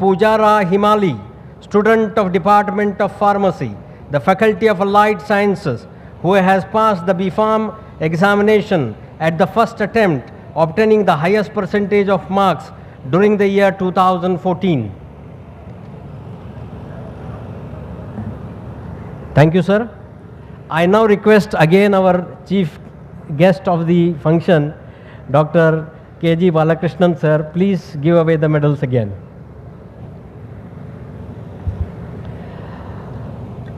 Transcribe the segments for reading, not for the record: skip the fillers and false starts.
Pujara Himali, student of Department of Pharmacy, the Faculty of Allied Sciences, who has passed the BPharm examination at the first attempt, obtaining the highest percentage of marks during the year 2014. Thank you, sir. I now request again our chief guest of the function, Dr. K.G. Balakrishnan, sir. Please give away the medals again.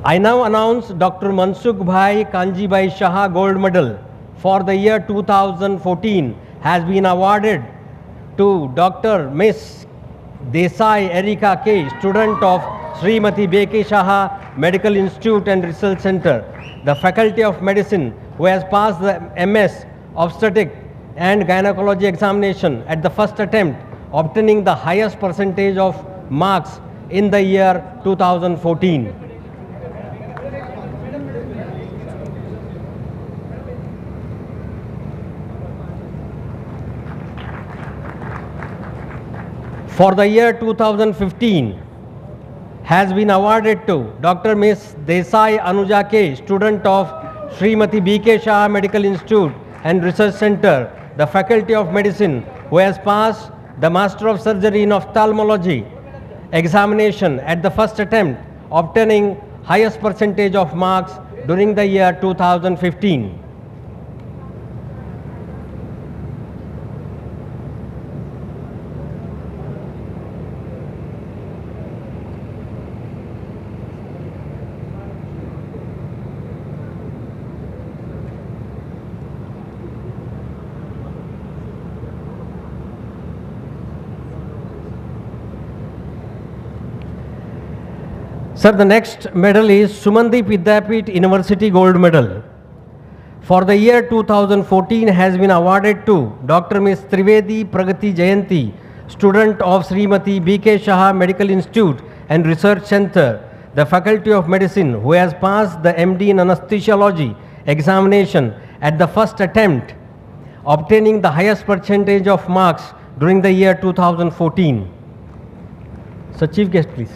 I now announce Dr. Mansukh Bhai Kanji Bhai Shah Gold Medal for the year 2014 has been awarded to Dr. Miss Desai Erika K, student of Srimati Beke Shah Medical Institute and Research Center, the Faculty of Medicine, who has passed the MS Obstetric and Gynecology examination at the first attempt, obtaining the highest percentage of marks in the year 2014. For the year 2015 has been awarded to Dr. Miss Desai Anuja K, student of Srimati B.K. Shah Medical Institute and Research Center, the Faculty of Medicine, who has passed the Master of Surgery in Ophthalmology examination at the first attempt, obtaining highest percentage of marks during the year 2015. Sir, the next medal is Sumandeep Vidyapith University Gold Medal. For the year 2014 has been awarded to Dr. Ms. Trivedi Pragati Jayanti, student of Srimati B.K. Shah Medical Institute and Research Center, the Faculty of Medicine, who has passed the MD in Anesthesiology examination at the first attempt, obtaining the highest percentage of marks during the year 2014. So, Chief Guest, please.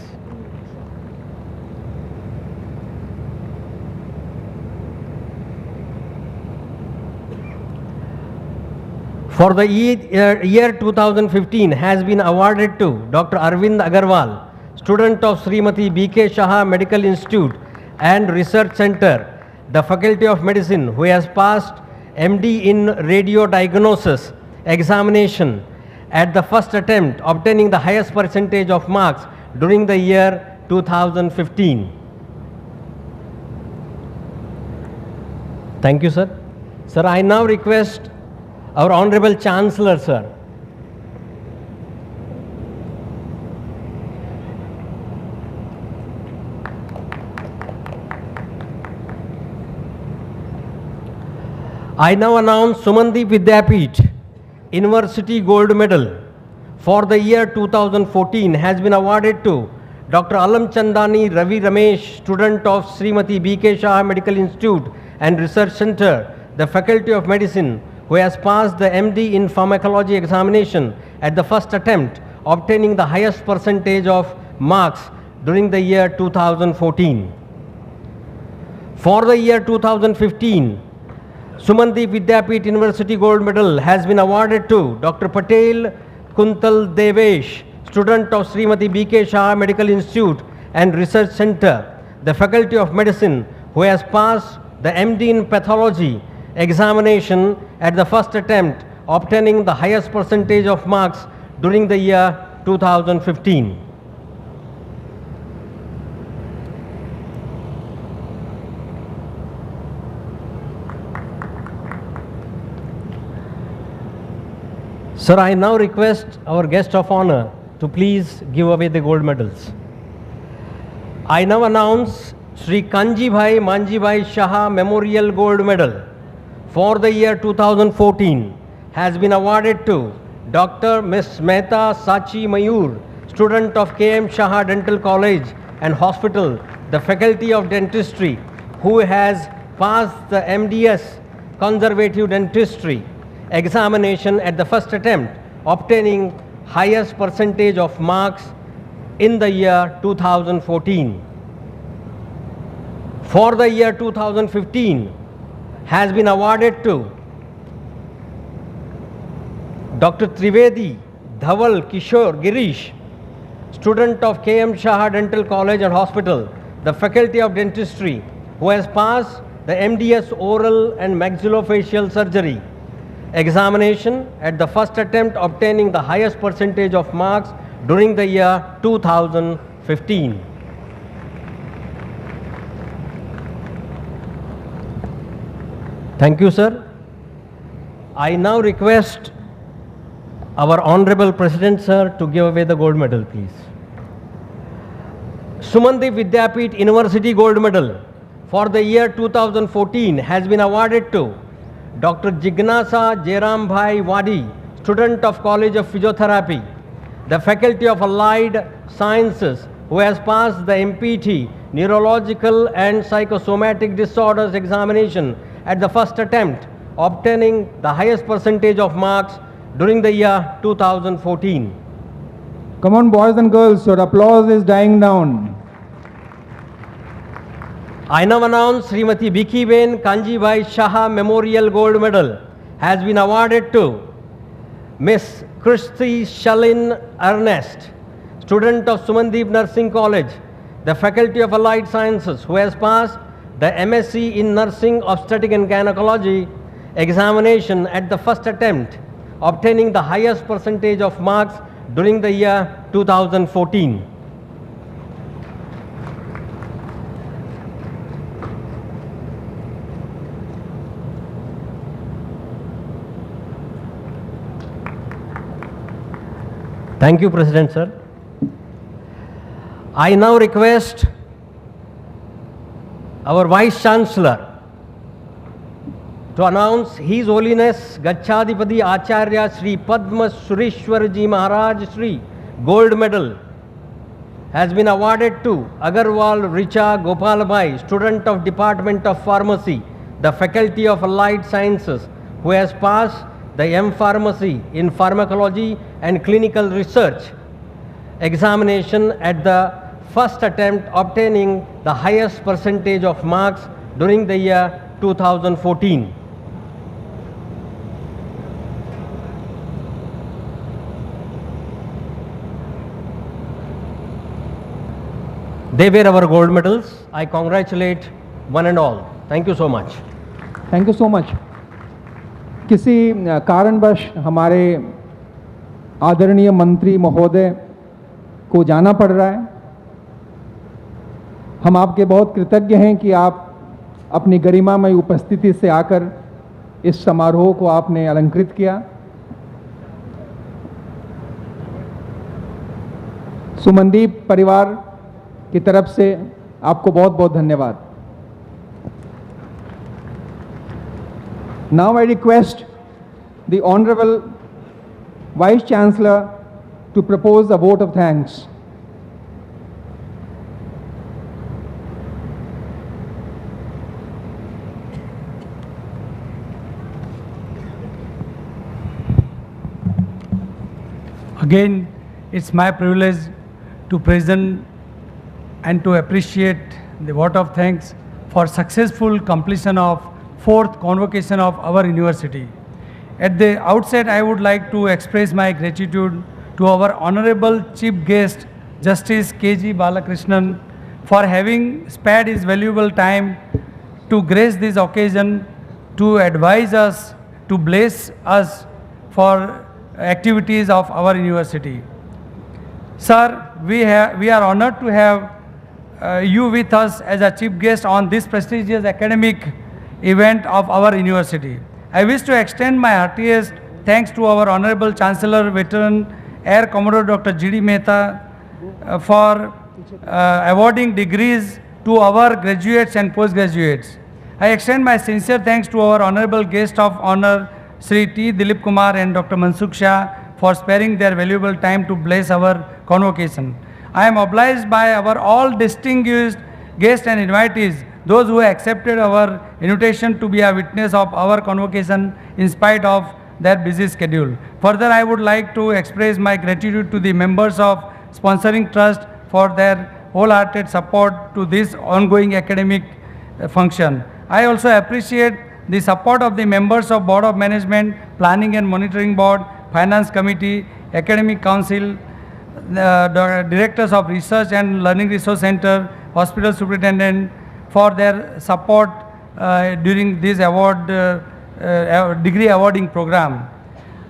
For the year 2015 has been awarded to Dr. Arvind Agarwal, student of Srimati B.K. Shah Medical Institute and Research Center, the Faculty of Medicine, who has passed MD in Radio Diagnosis examination at the first attempt, obtaining the highest percentage of marks during the year 2015. Thank you, sir. Sir, I now request our Honorable Chancellor, sir. I now announce Sumandeep Vidyapith University Gold Medal for the year 2014 has been awarded to Dr. Alam Chandani Ravi Ramesh, student of Srimati B.K. Shah Medical Institute and Research Center, the Faculty of Medicine, who has passed the MD in Pharmacology examination at the first attempt, obtaining the highest percentage of marks during the year 2014. For the year 2015, Sumandeep Vidyapith University Gold Medal has been awarded to Dr. Patel Kuntal Devesh, student of Srimati B.K. Shah Medical Institute and Research Center, the Faculty of Medicine, who has passed the MD in Pathology examination at the first attempt, obtaining the highest percentage of marks during the year 2015. Sir, I now request our guest of honor to please give away the gold medals. I now announce Sri Kanji Bhai Manji Bhai Shah Memorial Gold Medal for the year 2014 has been awarded to Dr. Ms. Mehta Sachi Mayur, student of KM Shah Dental College and Hospital, the Faculty of Dentistry, who has passed the MDS Conservative Dentistry examination at the first attempt, obtaining highest percentage of marks in the year 2014. For the year 2015 has been awarded to Dr. Trivedi Dhaval Kishore Girish, student of K.M. Shah Dental College and Hospital, the Faculty of Dentistry, who has passed the MDS Oral and Maxillofacial Surgery examination at the first attempt, obtaining the highest percentage of marks during the year 2015. Thank you, sir. I now request our Honorable President, sir, to give away the gold medal, please. Sumandip Vidyapeeth University Gold Medal for the year 2014 has been awarded to Dr. Jignasa Jairam Bhai Wadi, student of College of Physiotherapy, the Faculty of Allied Sciences, who has passed the MPT Neurological and Psychosomatic Disorders examination at the first attempt, obtaining the highest percentage of marks during the year 2014. Come on, boys and girls, your applause is dying down. I now announce Srimati Bhikiben Kanjibhai Shah Memorial Gold Medal has been awarded to Miss Christy Shalin Ernest, student of Sumandip Nursing College, the Faculty of Allied Sciences, who has passed the MSc in Nursing Obstetric and Gynecology examination at the first attempt, obtaining the highest percentage of marks during the year 2014. Thank you, President, sir. I now request our Vice Chancellor to announce His Holiness Gachadipati Acharya Sri Padma Sureshwar Ji Maharaj Sri Gold Medal has been awarded to Agarwal Richa Gopalbhai, student of Department of Pharmacy, the Faculty of Allied Sciences, who has passed the M.Pharmacy in Pharmacology and Clinical Research examination at the first attempt, obtaining the highest percentage of marks during the year 2014. They were our gold medals. I congratulate one and all. Thank you so much. Thank you so much. किसी कारणवश हमारे आदरणीय मंत्री महोदय को जाना पड़ रहा है। हम आपके बहुत कृतज्ञ हैं कि आप अपनी गरिमामय उपस्थिति से आकर इस समारोह को आपने अलंकृत किया। सुमनदीप परिवार की तरफ से आपको बहुत बहुत धन्यवाद। Now I request the Honorable Vice Chancellor to propose a vote of thanks. Again, it's my privilege to present and to appreciate the vote of thanks for successful completion of 4th convocation of our university. At the outset, I would like to express my gratitude to our Honorable Chief Guest, Justice K.G. Balakrishnan, for having spared his valuable time to grace this occasion, to advise us, to bless us for activities of our university. Sir, we are honored to have you with us as a chief guest on this prestigious academic event of our university. I wish to extend my heartiest thanks to our Honorable Chancellor, Veteran Air Commodore Dr. G.D. Mehta for awarding degrees to our graduates and postgraduates. I extend my sincere thanks to our Honorable Guest of Honor, Sri T. Dilip Kumar and Dr. Mansukh Shah for sparing their valuable time to bless our convocation. I am obliged by our all distinguished guests and invitees, those who accepted our invitation to be a witness of our convocation in spite of their busy schedule. Further, I would like to express my gratitude to the members of sponsoring trust for their wholehearted support to this ongoing academic function. I also appreciate the support of the members of Board of Management, Planning and Monitoring Board, Finance Committee, Academic Council, Directors of Research and Learning Resource Center, Hospital Superintendent for their support during this degree awarding program.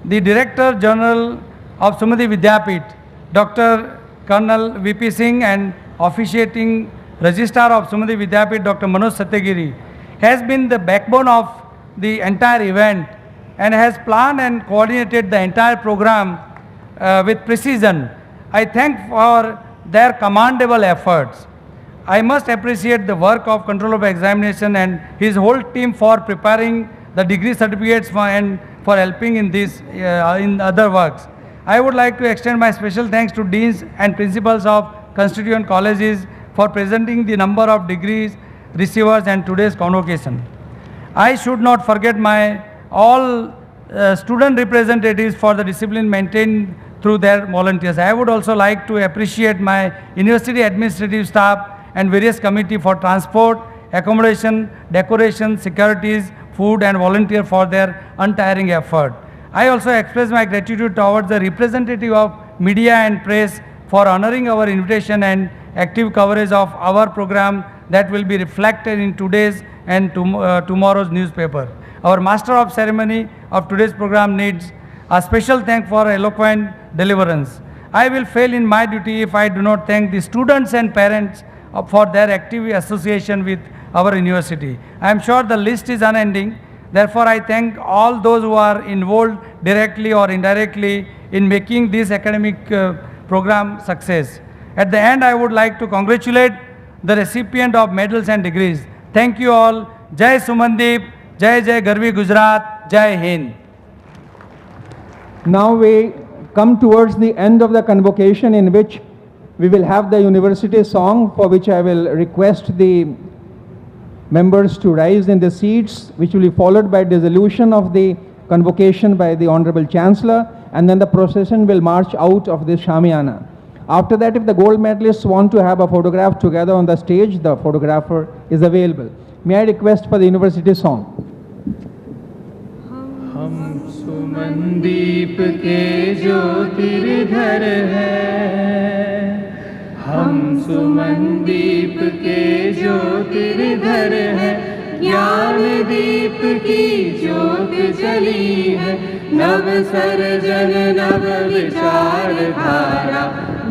The Director General of Sumati Vidyapith, Dr. Colonel V.P. Singh, and officiating Registrar of Sumati Vidyapith, Dr. Manoj Satyagiri, has been the backbone of the entire event and has planned and coordinated the entire program with precision. I thank for their commendable efforts. I must appreciate the work of Controller of Examination and his whole team for preparing the degree certificates and for helping in this in other works. I would like to extend my special thanks to deans and principals of constituent colleges for presenting the number of degrees receivers and today's convocation. I should not forget my all student representatives for the discipline maintained through their volunteers. I would also like to appreciate my university administrative staff and various committee for transport, accommodation, decoration, securities, food and volunteer for their untiring effort. I also express my gratitude towards the representative of media and press for honoring our invitation and active coverage of our program that will be reflected in today's and tomorrow's newspaper. Our master of ceremony of today's program needs a special thank for eloquent deliverance. I will fail in my duty if I do not thank the students and parents for their active association with our university. I am sure the list is unending. Therefore, I thank all those who are involved directly or indirectly in making this academic program success. At the end, I would like to congratulate the recipient of medals and degrees. Thank you all. Jai Sumandeep, Jai Jai Garvi Gujarat, Jai Hind. Now we come towards the end of the convocation, in which we will have the university song, for which I will request the members to rise in the seats, which will be followed by dissolution of the convocation by the Honorable Chancellor, and then the procession will march out of this Shamiana. After that, if the gold medalists want to have a photograph together on the stage, the photographer is available. May I request for the university song? हम सुमनदीप के ज्योतिर्धर हैं, हम सुमनदीप के ज्योतिर्धर हैं, ज्ञान दीप की ज्योत जली है, नव सर्जन नव विचार धारा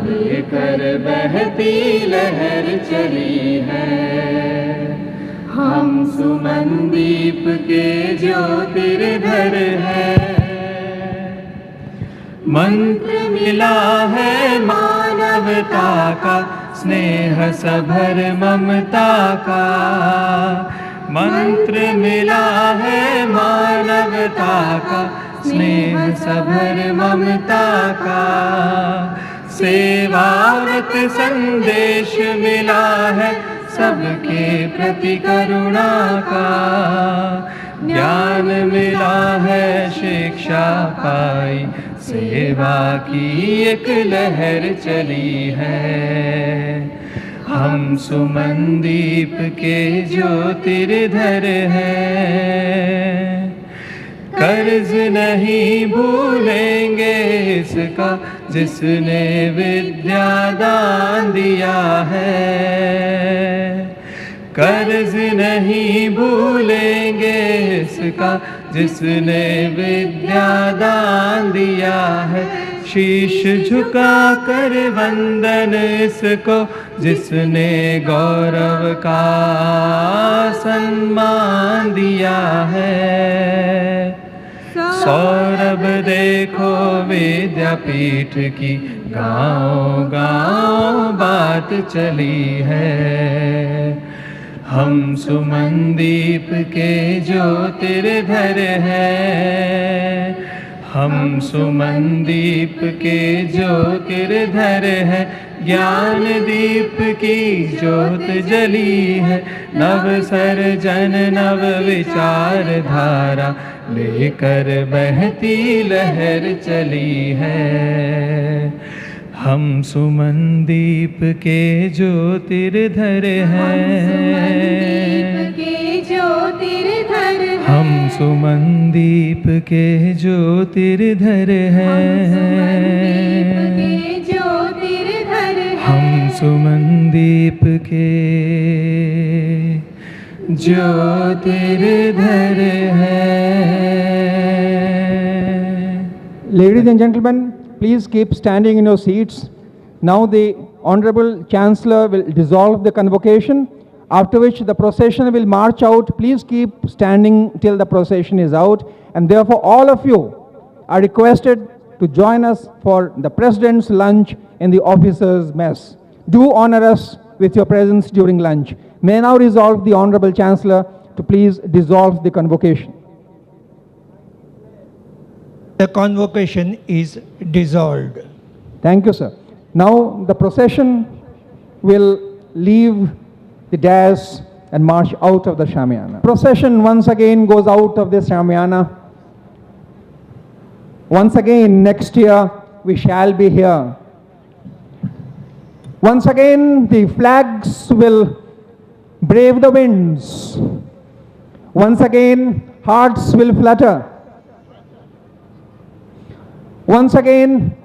लेकर बहती लहर चली है। हम सुमनदीप के ज्योतिर्धर हैं, मंत्र मिला है मानवता का, स्नेह सभर ममता का, मंत्र मिला है मानवता का, स्नेह सभर ममता का, सेवाव्रत संदेश मिला है सबके प्रति करुणा का, ज्ञान मिला है शिक्षा पाई, सेवा की एक लहर चली है। हम सुमनदीप के ज्योतिर्धर हैं, कर्ज नहीं भूलेंगे इसका जिसने विद्या दान दिया है, कर्ज नहीं भूलेंगे इसका जिसने विद्या दान दिया है, शीश झुका कर वंदन इसको जिसने गौरव का सम्मान दिया है। सौरभ देखो विद्यापीठ की गाँव-गाँव बात चली है। हम सुमनदीप के ज्योतिर्धर हैं, हम सुमनदीप के ज्योतिर्धर हैं, ज्ञान दीप की ज्योत जली है, नव सर्जन नव विचार धारा लेकर बहती लहर चली है। हम सुमनदीप के ज्योतिर्धर हैं, हम सुमनदीप के ज्योतिर्धर हैं, हम सुमनदीप के ज्योतिर्धर हैं। Ladies and gentlemen, please keep standing in your seats. Now the Honorable Chancellor will dissolve the convocation, after which the procession will march out. Please keep standing till the procession is out, and therefore all of you are requested to join us for the President's lunch in the officers' mess. Do honor us with your presence during lunch. May I now resolve the Honorable Chancellor to please dissolve the convocation. The convocation is dissolved. Thank you, sir. Now the procession will leave the dais and march out of the Shamiana. Procession once again goes out of this Shamiana. Once again, next year we shall be here. Once again, the flags will brave the winds. Once again, hearts will flutter. Once again,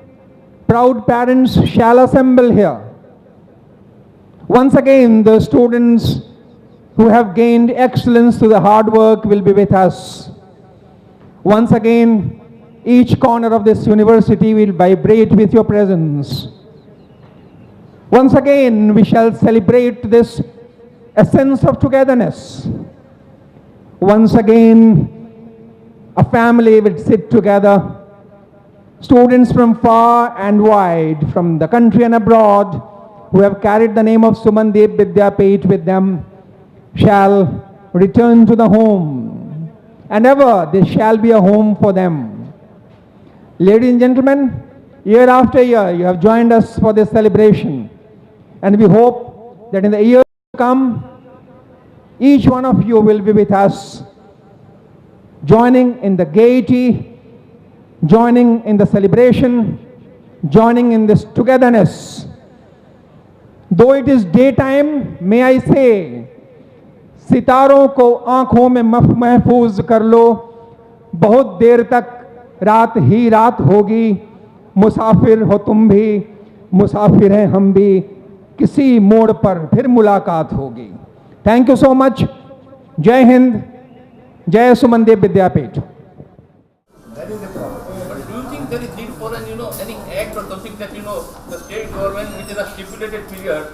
proud parents shall assemble here. Once again, the students who have gained excellence through the hard work will be with us. Once again, each corner of this university will vibrate with your presence. Once again, we shall celebrate this essence of togetherness. Once again, a family will sit together. Students from far and wide, from the country and abroad, who have carried the name of Sumandeep Vidyapith with them, shall return to the home, and ever this shall be a home for them. Ladies and gentlemen, year after year, you have joined us for this celebration, and we hope that in the years to come, each one of you will be with us, joining in the gaiety, joining in the celebration, joining in this togetherness. Though it is daytime, may I say, सितारों को आंखों में महफूज कर लो, बहुत देर तक रात ही रात होगी, मुसाफिर हो तुम भी, मुसाफिर हैं हम भी, किसी मोड़ पर फिर मुलाकात होगी. Thank you so much. जय हिंद, जय सुमनदेव विद्यापीठ. That is the problem. But do you think there is need for an, any act or something that, the state government within a stipulated period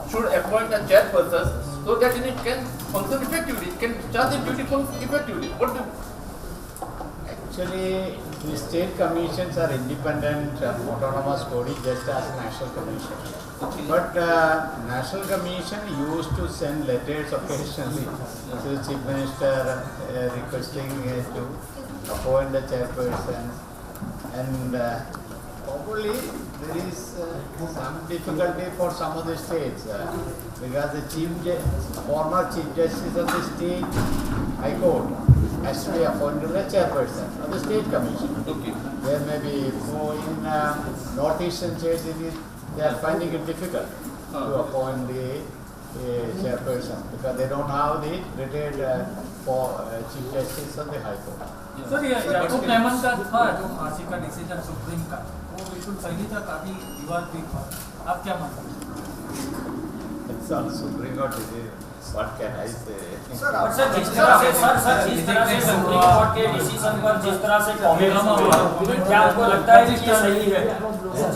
should appoint a chairperson so that it can function effectively, it can charge the duty effectively? What do Actually, the state commissions are independent, autonomous body, just as national commission. But national commission used to send letters occasionally to the chief minister requesting to appoint the chairperson, and probably there is some difficulty for some of the states because the former chief justice of the state high court has to be appointed a chairperson of the state commission. Okay. There may be in northeastern states they are finding it difficult to appoint the chairperson because they don't have the retired chief justice of the high court. Sir Yakub Memon का था जो फांसी का decision supreme का, वो बिल्कुल पहले तक काफी विवाद भी था. आप क्या मानते हैं? It's on Supreme Court. What can I say? Sir जिस तरह से सुप्रीम कोर्ट के डिसीजन पर जिस तरह से कमेंट्स हुए, क्या आपको लगता है कि ये सही है?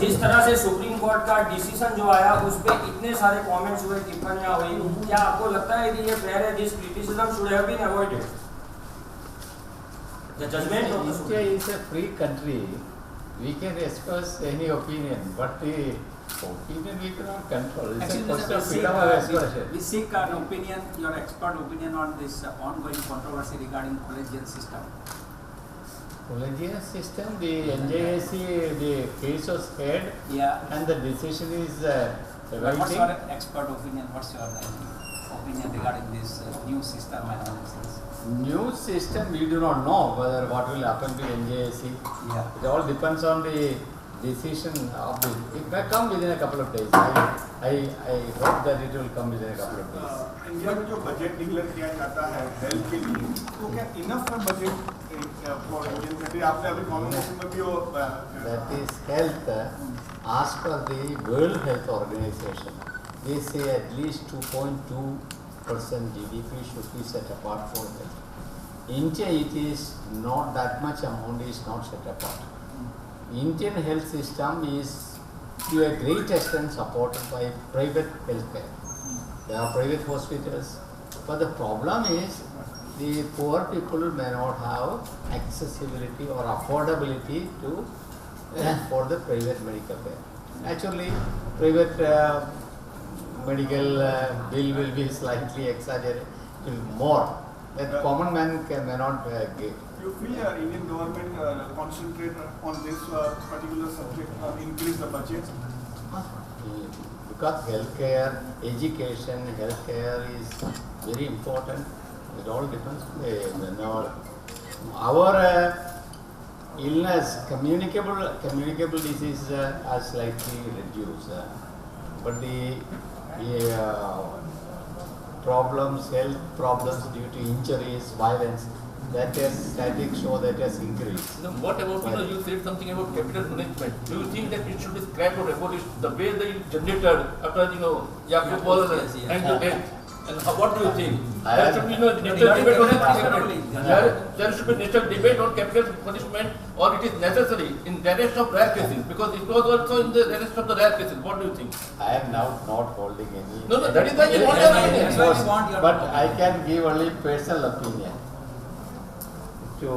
जिस तरह से सुप्रीम कोर्ट का डिसीजन जो आया उस पे इतने सारे कमेंट्स हुए, टिप्पणियां हुई, क्या आपको लगता है कि ये फेयर है? This criticism should have been avoided. The judgment of the India is a free country. We can express any opinion, but the opinion we cannot control. It's a question of freedom of expression. We seek an opinion, your expert opinion on this ongoing controversy regarding collegiate system. Collegiate system, the NJAC, the case was heard, and the decision is What's your expert opinion? What's your opinion regarding this new system and all these things? New system, we do not know whether what will happen to NJAC. Yeah. It all depends on the decision of the, it may come within a couple of days. I hope that it will come within a couple of days. India में जो budget declare किया जाता है health के लिए, तो क्या enough है बजट फॉर इंडियन कंट्री? आपने अभी कॉन्वर्सेशन में भी वो That is health, as per the World Health Organization, they say at least 2.2% GDP should be set apart for health. India, it is not that much amount is not set apart. Indian health system is to a great extent supported by private healthcare. There are private hospitals, but the problem is the poor people may not have accessibility or affordability to for the private medical care. Actually, private medical bill will be slightly exaggerated more that common man may not get. Do you feel Indian government concentrate on this particular subject, increase the budget? Because healthcare, education, healthcare is very important. It all depends. Our illness, communicable diseases are slightly reduced, but the problems, health problems due to injuries, violence, that statistics show that has increased. No, what about, you said something about capital punishment. Do you think that it should be scrapped or abolished? The way they generated after, Yakub was and to death. And what do you think? There should be no national debate on it. There should be national debate on capital punishment, or it is necessary in the rest of rare cases, because it was also in the rest of the rare cases. What do you think? I am now not holding any. No, that is why you want your opinion. But I can give only personal opinion. To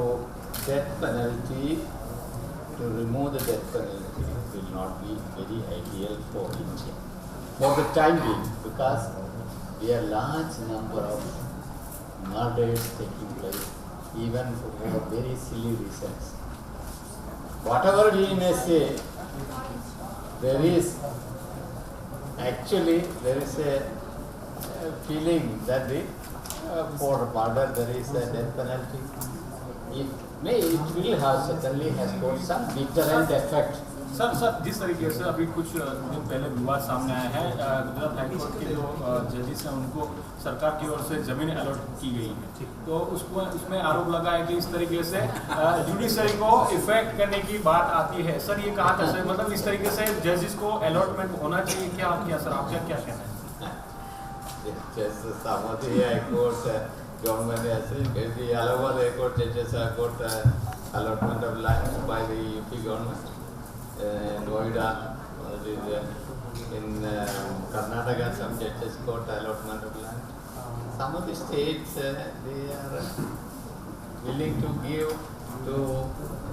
death penalty, to remove the death penalty will not be very ideal for India for the time being, because there are large number of murders taking place, even for very silly reasons. Whatever we may say, there is a feeling that for murder there is a death penalty. It will have certainly has got some deterrent effect. Sir जिस तरीके से अभी कुछ दिन पहले विवाद सामने आया है, गुजरात हाईकोर्ट के जो जजेस हैं उनको सरकार की ओर से जमीन अलॉट की गई है, तो उसमें आरोप लगा है कि इस तरीके से जुडिशरी को इफेक्ट करने की बात आती है। सर ये कहा था सर, मतलब इस तरीके से जजेस को अलॉटमेंट होना चाहिए क्या? आपका क्या कहना है? Some of the high court government has the Allahabad High Court judges have got allotment of land by the UP government. Noida, in Karnataka, some judges got allotment of land. Some of the states they are willing to give to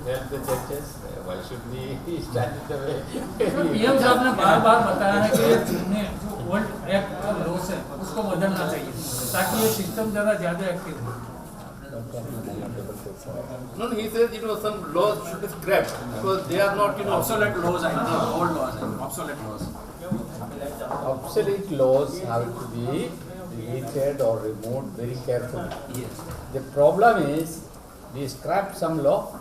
help the judges. Why should we stand in the way? PM साहब ने बार-बार बताया है कि जो world act loss है उसको बदलना चाहिए ताकि ये सिस्टम ज़्यादा एक्टिव हो। No, he says some laws should be scrapped because they are not obsolete laws, old laws, obsolete laws. Obsolete laws have to be deleted or removed very carefully. Yes. The problem is we scrap some law,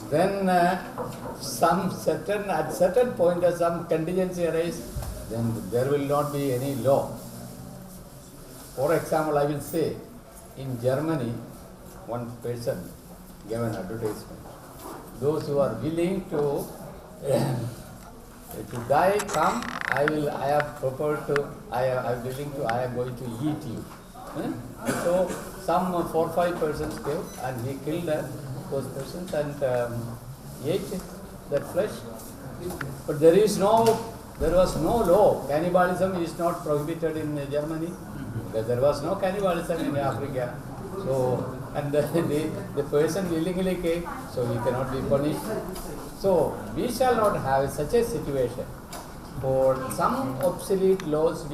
then at certain point some contingency arises, then there will not be any law. For example, I will say, in Germany, one person gave an advertisement. Those who are willing to die, come. I am going to eat you. So some 4 or 5 persons came and he killed those persons and ate that flesh. But there was no law. Cannibalism is not prohibited in Germany. Because there was no cannibalism in Africa. So, and the person willingly came, so he cannot be punished. So, we shall not have such a situation. For some obsolete laws,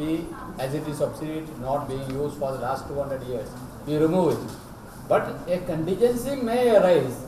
as it is obsolete, not being used for the last 200 years, we remove it. But a contingency may arise